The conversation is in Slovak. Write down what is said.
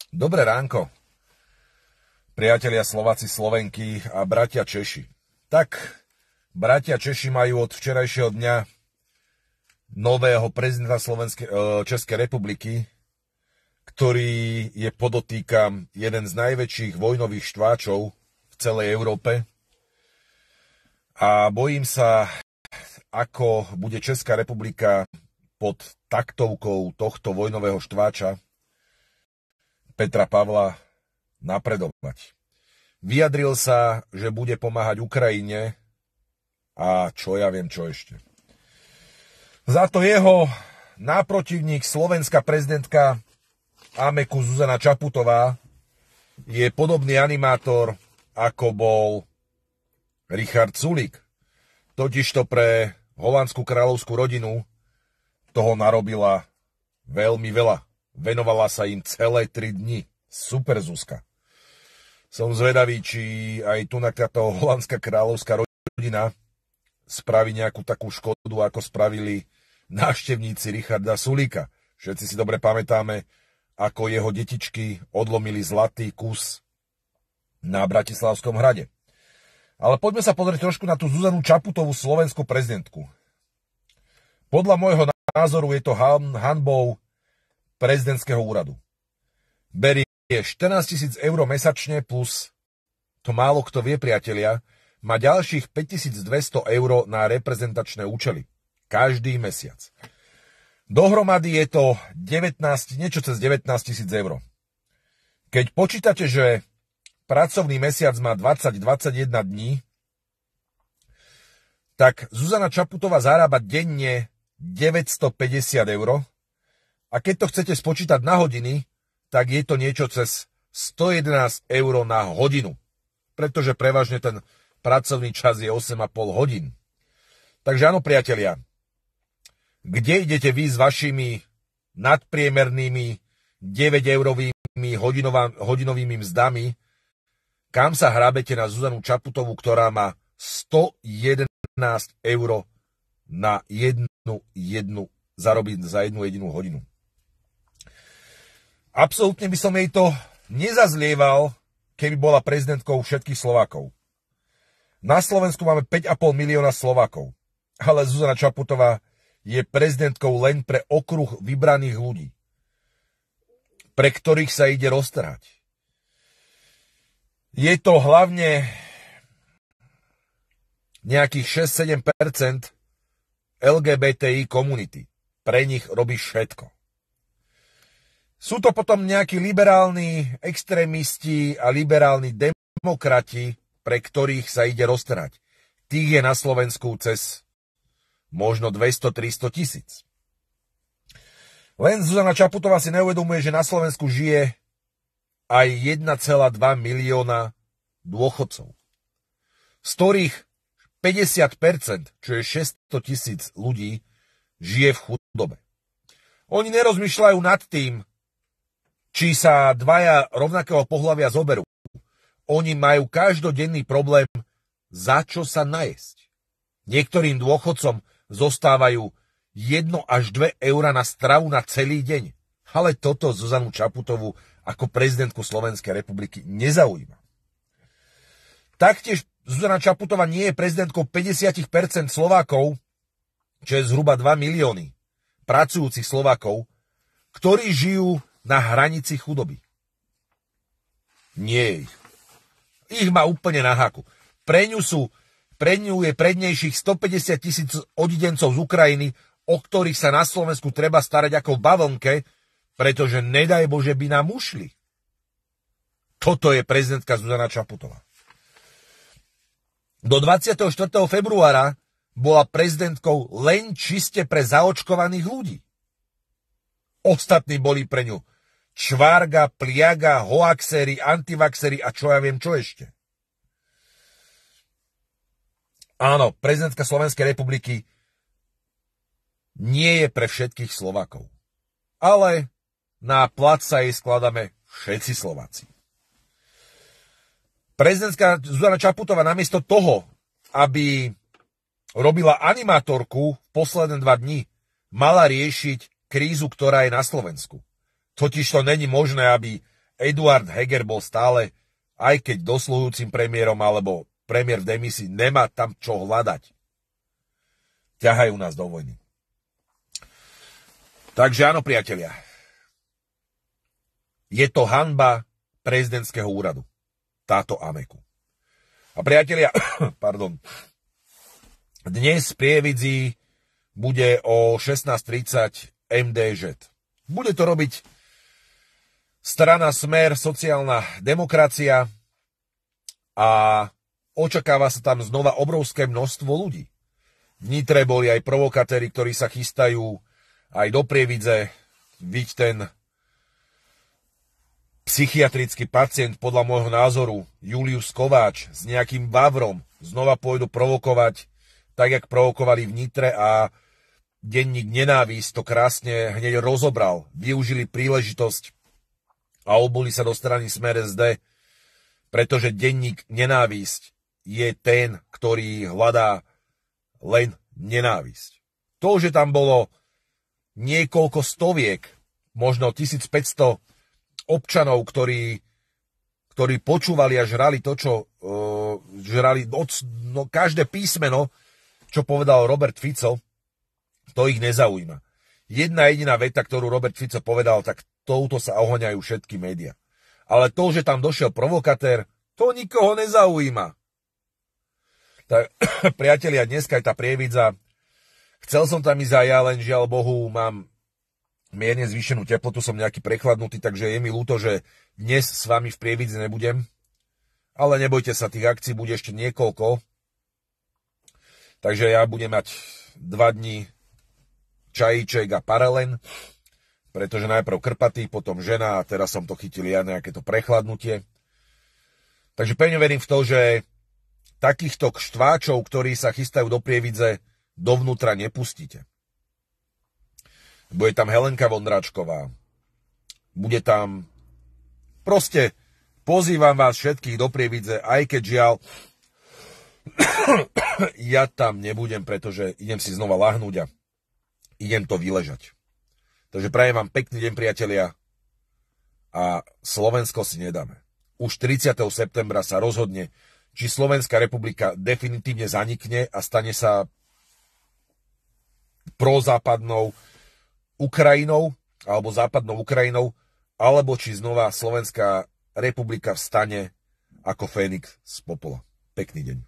Dobré ránko, priatelia Slováci, Slovenky a bratia Češi. Tak, bratia Češi majú od včerajšieho dňa nového prezidenta Českej republiky, ktorý je, podotýkam, jeden z najväčších vojnových štváčov v celej Európe. A bojím sa, ako bude Česká republika pod taktovkou tohto vojnového štváča Petra Pavla napredovať. Vyjadril sa, že bude pomáhať Ukrajine a čo ja viem, čo ešte. Za to jeho náprotivník, slovenská prezidentka Ameku Zuzana Čaputová, je podobný animátor, ako bol Richard Sulík. Totižto pre holandskú kráľovskú rodinu toho narobila veľmi veľa. Venovala sa im celé 3 dni. Super, Zuzka. Som zvedavý, či aj tu táto holandská kráľovská rodina spraví nejakú takú škodu, ako spravili návštevníci Richarda Sulíka. Všetci si dobre pamätáme, ako jeho detičky odlomili zlatý kus na Bratislavskom hrade. Ale poďme sa pozrieť trošku na tú Zuzanu Čaputovú, slovenskú prezidentku. Podľa môjho názoru je to hanbou prezidentského úradu. Berie 14 000 eur mesačne plus, to málo kto vie, priatelia, má ďalších 5200 eur na reprezentačné účely. Každý mesiac. Dohromady je to niečo cez 19 000 eur. Keď počítate, že pracovný mesiac má 20-21 dní, tak Zuzana Čaputová zarába denne 950 eur. A keď to chcete spočítať na hodiny, tak je to niečo cez 111 eur na hodinu. Pretože prevažne ten pracovný čas je 8,5 hodín. Takže áno, priatelia, kde idete vy s vašimi nadpriemernými 9-eurovými hodinovými mzdami? Kam sa hrabete na Zuzanu Čaputovú, ktorá má 111 eur na zarobiť za jednu jedinú hodinu? Absolútne by som jej to nezazlieval, keby bola prezidentkou všetkých Slovákov. Na Slovensku máme 5,5 milióna Slovákov, ale Zuzana Čaputová je prezidentkou len pre okruh vybraných ľudí, pre ktorých sa ide roztrhať. Je to hlavne nejakých 6-7% LGBTI komunity. Pre nich robí všetko. Sú to potom nejakí liberálni extrémisti a liberálni demokrati, pre ktorých sa ide roztrhať. Tých je na Slovensku cez možno 200-300 tisíc. Len Zuzana Čaputová si neuvedomuje, že na Slovensku žije aj 1,2 milióna dôchodcov, z ktorých 50%, čo je 600 000 ľudí, žije v chudobe. Oni nerozmýšľajú nad tým, či sa dvaja rovnakého pohlavia zoberú. Oni majú každodenný problém, za čo sa najesť. Niektorým dôchodcom zostávajú 1 až 2 eur na stravu na celý deň. Ale toto Zuzanu Čaputovú ako prezidentku Slovenskej republiky nezaujíma. Taktiež Zuzana Čaputová nie je prezidentkou 50% Slovákov, čo je zhruba 2 milióny pracujúcich Slovákov, ktorí žijú na hranici chudoby. Nie je ich. Ich má úplne na háku. Pre ňu je prednejších 150 000 odidencov z Ukrajiny, o ktorých sa na Slovensku treba starať ako v bavlnke, pretože nedaj Bože by nám ušli. Toto je prezidentka Zuzana Čaputová. Do 24. februára bola prezidentkou len čiste pre zaočkovaných ľudí. Ostatní boli pre ňu čvárga, pliaga, hoaxéri, antivaxéri a čo ja viem čo ešte. Áno, prezidentka Slovenskej republiky nie je pre všetkých Slovákov. Ale na plat sa jej skladáme všetci Slováci. Prezidentka Zuzana Čaputová namiesto toho, aby robila animátorku v posledné 2 dni, mala riešiť krízu, ktorá je na Slovensku. Totiž to není možné, aby Eduard Heger bol stále, aj keď dosluhujúcim premiérom alebo premiér v demisii, nemá tam čo hľadať. Ťahajú nás do vojny. Takže áno, priatelia. Je to hanba prezidentského úradu. Táto Ameku. A priatelia, pardon, dnes v Prievidzi bude o 16:30 MDŽ. Bude to robiť strana Smer, sociálna demokracia a očakáva sa tam znova obrovské množstvo ľudí. V Nitre boli aj provokatéri, ktorí sa chystajú aj do Prievidze. Vidť ten psychiatrický pacient, podľa môjho názoru, Julius Kováč s nejakým Vavrom znova pôjdu provokovať, tak jak provokovali v Nitre, a denník Nenávisť to krásne hneď rozobral. Využili príležitosť a obuli sa do strany Smer SD, pretože denník Nenávisť je ten, ktorý hľadá len nenávisť. To, že tam bolo niekoľko stoviek, možno 1500 občanov, ktorí počúvali a žrali to, čo žrali každé písmeno, čo povedal Robert Fico, to ich nezaujíma. Jedna jediná veta, ktorú Robert Fico povedal, tak touto sa ohoňajú všetky médiá. Ale to, že tam došiel provokatér, to nikoho nezaujíma. Tak, priatelia, dneska je tá Prievidza. Chcel som tam ísť aj ja, len žiaľ Bohu, mám mierne zvýšenú teplotu, som nejaký prechladnutý, takže je mi ľúto, že dnes s vami v Prievidzi nebudem. Ale nebojte sa, tých akcií bude ešte niekoľko. Takže ja budem mať 2 dni čajíček a paralen, pretože najprv krpatý, potom žena a teraz som to chytil ja, nejaké to prechladnutie. Takže pevne verím v to, že takýchto štváčov, ktorí sa chystajú do Prievidze, dovnútra nepustíte. Bude tam Helenka Vondráčková. Bude tam... Proste pozývam vás všetkých do Prievidze, aj keď žiaľ ja tam nebudem, pretože idem si znova lahnúť a idem to vyležať. Takže prajem vám pekný deň, priatelia, a Slovensko si nedáme. Už 30. septembra sa rozhodne, či Slovenská republika definitívne zanikne a stane sa prozápadnou Ukrajinou alebo západnou Ukrajinou, alebo či znova Slovenská republika vstane ako Fénix z popola. Pekný deň.